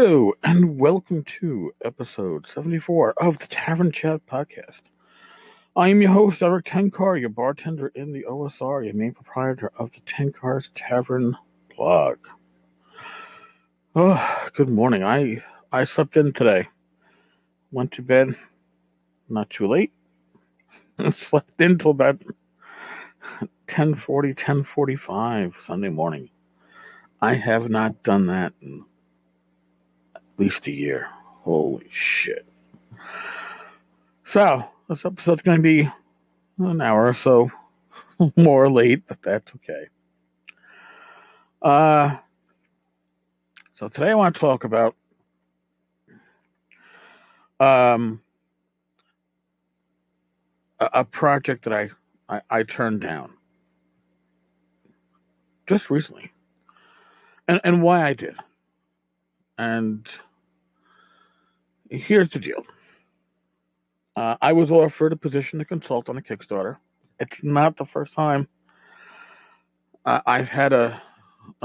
Hello, and welcome to episode 74 of the Tavern Chat Podcast. I am your host, Eric Tenkar, your bartender in the OSR, your main proprietor of the Tenkar's Tavern blog. Oh, good morning. I slept in today. Went to bed not too late. Slept in till about 10:45 Sunday morning. I have not done that in at least a year. Holy shit. So, this episode's going to be an hour or so more late, but that's okay. So today I want to talk about a project that I turned down just recently, and why I did. And here's the deal. I was offered a position to consult on a Kickstarter. It's not the first time I've had an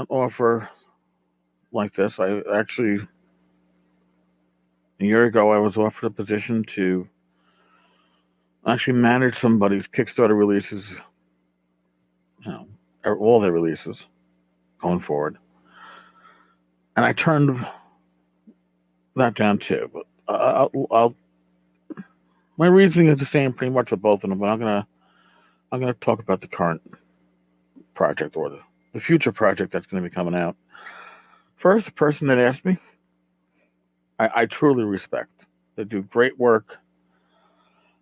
offer like this. I actually, a year ago, I was offered a position to actually manage somebody's Kickstarter releases, all their releases going forward. And I turned that down too. But my reasoning is the same pretty much with both of them, but I'm gonna talk about the current project or the future project that's going to be coming out. First, the person that asked me, I truly respect. They do great work.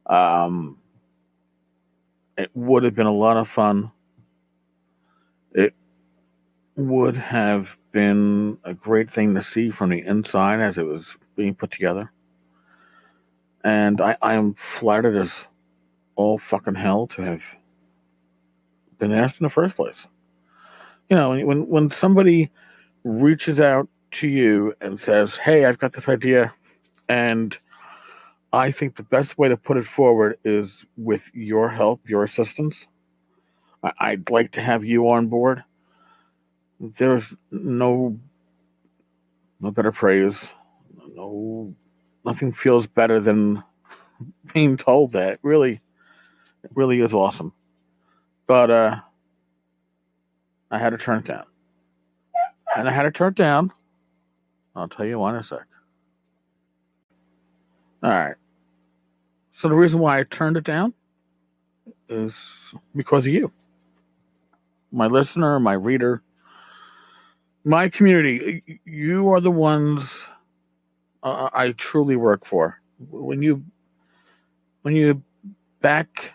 It would have been a lot of fun. It would have been a great thing to see from the inside as it was being put together. And I am flattered as all fucking hell to have been asked in the first place. When somebody reaches out to you and says, hey, I've got this idea, and I think the best way to put it forward is with your help, your assistance. I'd like to have you on board. There's no better praise. Nothing feels better than being told that. It really is awesome. But I had to turn it down. And I had to turn it down. I'll tell you why in a sec. All right. So the reason why I turned it down is because of you. My listener, my reader, my community. You are the ones I truly work for. When you back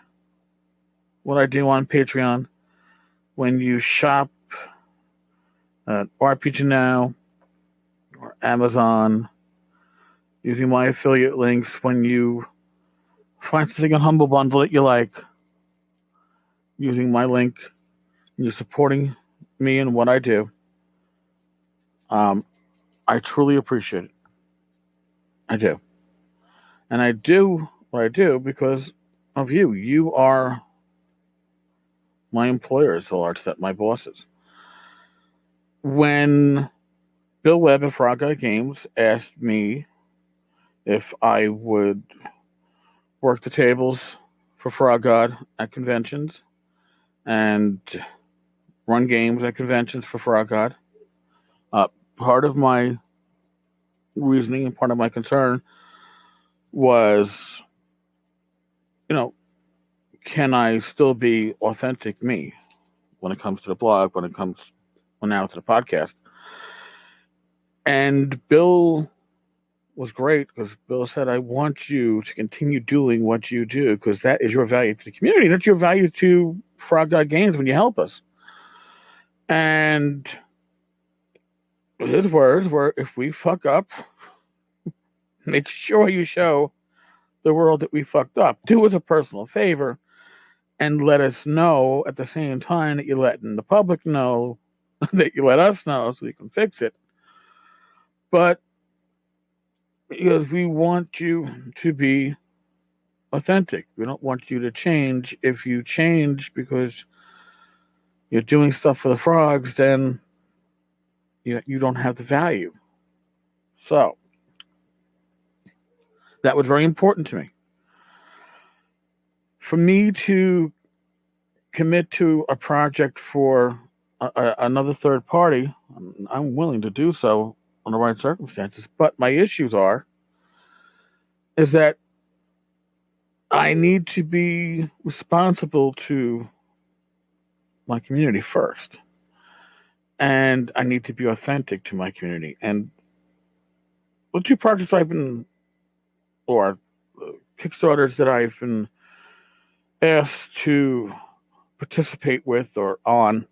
what I do on Patreon, when you shop at RPG Now or Amazon, using my affiliate links, when you find something on Humble Bundle that you like, using my link, and you're supporting me and what I do, I truly appreciate it. I do. And I do what I do because of you. You are my employers, to a large extent, my bosses. When Bill Webb of Frog Guy Games asked me if I would work the tables for Frog God at conventions and run games at conventions for Frog God, part of my reasoning and part of my concern was, can I still be authentic me when it comes to the blog, now to the podcast? And Bill was great because Bill said, I want you to continue doing what you do because that is your value to the community. That's your value to Frog God Games when you help us. And his words were, if we fuck up, make sure you show the world that we fucked up. Do us a personal favor and let us know at the same time that you're letting the public know that you let us know so we can fix it. But because we want you to be authentic. We don't want you to change. If you change because you're doing stuff for the frogs, then you don't have the value. So that was very important to me. For me to commit to a project for another third party, I'm willing to do so on the right circumstances. But my issues is that I need to be responsible to my community first. And I need to be authentic to my community. And the two projects or Kickstarters that I've been asked to participate with or on,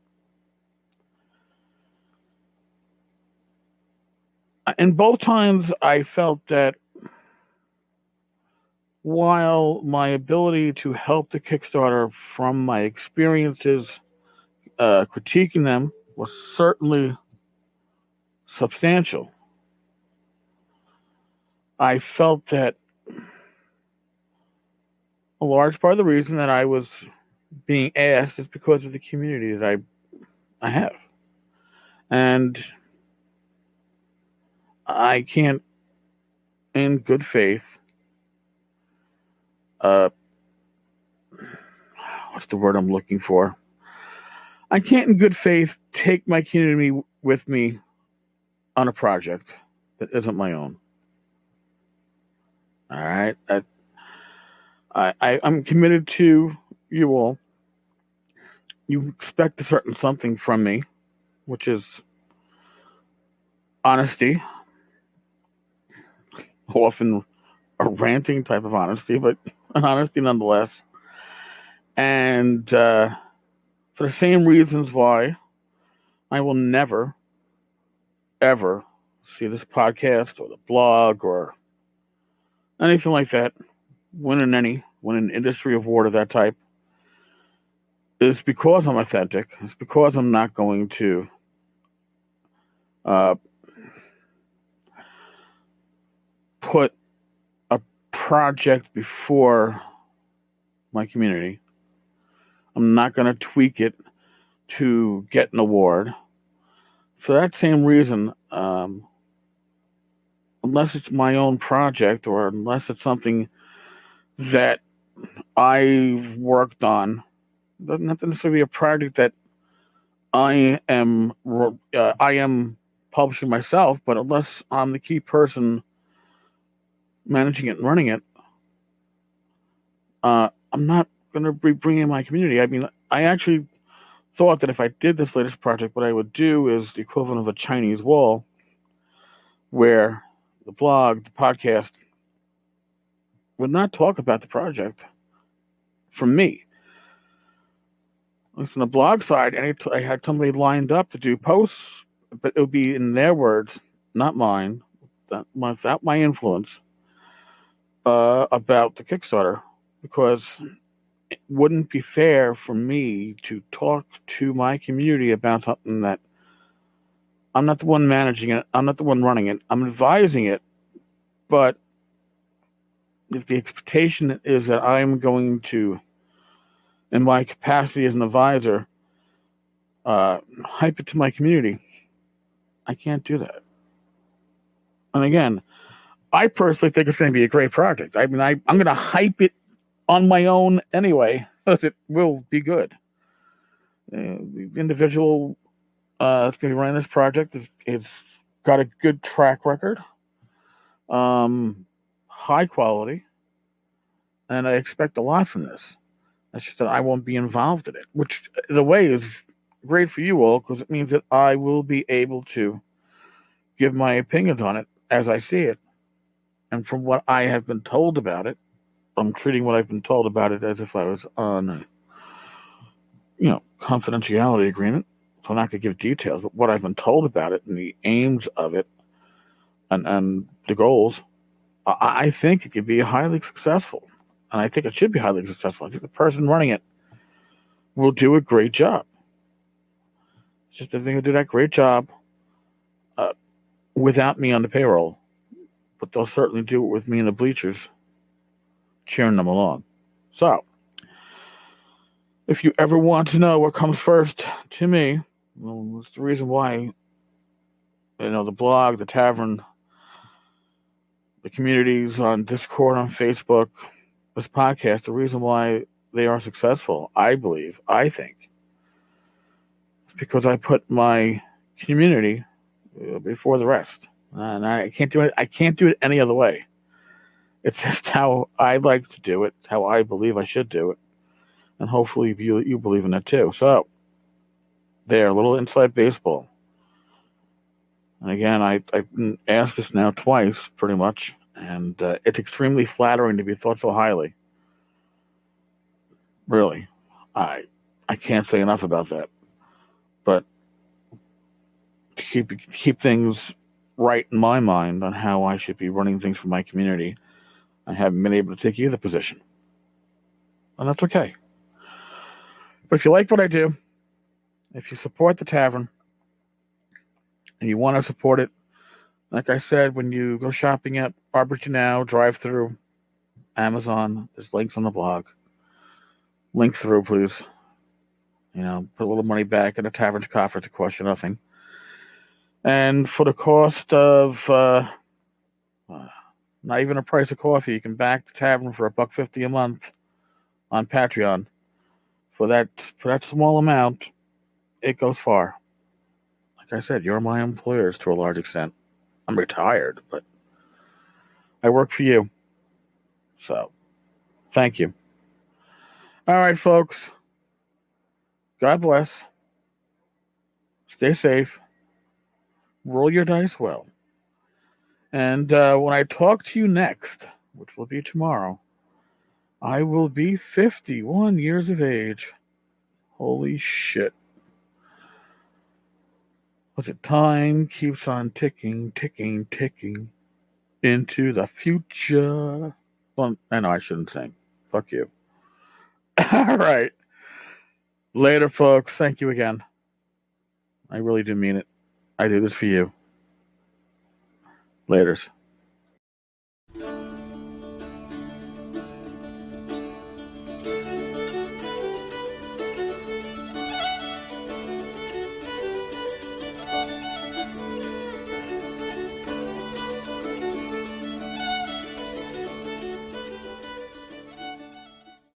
and both times I felt that while my ability to help the Kickstarter from my experiences critiquing them was certainly substantial, I felt that a large part of the reason that I was being asked is because of the community that I have. And I can't, in good faith, what's the word I'm looking for? I can't, in good faith, take my community with me on a project that isn't my own. All right, I'm committed to you all. You expect a certain something from me, which is honesty, often a ranting type of honesty, but an honesty nonetheless. And for the same reasons why I will never, ever see this podcast or the blog or anything like that win an industry award of that type, is because I'm authentic. It's because I'm not going to put a project before my community. I'm not going to tweak it to get an award. For that same reason, unless it's my own project or unless it's something that I've worked on, it doesn't have to necessarily be a project that I am publishing myself, but unless I'm the key person managing it and running it, I'm not going to be bringing my community. I mean, I actually thought that if I did this latest project, what I would do is the equivalent of a Chinese wall, where the blog, the podcast, would not talk about the project from me. At least on the blog side, I had somebody lined up to do posts, but it would be in their words, not mine, without my influence, about the Kickstarter, because it wouldn't be fair for me to talk to my community about something that I'm not the one managing it, I'm not the one running it, I'm advising it, but if the expectation is that I'm going to, in my capacity as an advisor, hype it to my community, I can't do that. And again, I personally think it's going to be a great project. I mean, I'm going to hype it on my own anyway, because it will be good. The individual that's going to be running this project is got a good track record, high quality, and I expect a lot from this. That's just that I won't be involved in it, which in a way is great for you all because it means that I will be able to give my opinions on it as I see it. And from what I have been told about it, I'm treating what I've been told about it as if I was on a, confidentiality agreement. So I'm not going to give details, but what I've been told about it and the aims of it and the goals, I think it could be highly successful. And I think it should be highly successful. I think the person running it will do a great job. It's just that they're going to do that great job without me on the payroll. But they'll certainly do it with me in the bleachers, cheering them along. So, if you ever want to know what comes first to me, well, it's the reason why, the blog, the tavern, the communities on Discord, on Facebook, this podcast, the reason why they are successful, I believe, I think, is because I put my community before the rest. And I can't do it. I can't do it any other way. It's just how I like to do it, how I believe I should do it, and hopefully you believe in it too. So, there, a little inside baseball. And again, I've been asked this now twice, pretty much, and it's extremely flattering to be thought so highly. Really, I can't say enough about that. But to keep things right in my mind on how I should be running things for my community, I haven't been able to take either position, and that's okay. But if you like what I do, if you support the tavern, and you want to support it, like I said, when you go shopping at Barbecue Now, drive through, Amazon, there's links on the blog. Link through, please. You know, put a little money back in the tavern's coffers to cost you nothing. And for the cost of not even a price of coffee, you can back the tavern for $1.50 a month on Patreon. For that small amount, it goes far. Like I said, you're my employers to a large extent. I'm retired, but I work for you. So, thank you. All right, folks. God bless. Stay safe. Roll your dice well. And when I talk to you next, which will be tomorrow, I will be 51 years of age. Holy shit. But the time keeps on ticking, ticking, ticking into the future. Well, I know I shouldn't sing. Fuck you. All right. Later, folks. Thank you again. I really do mean it. I do this for you. Laters.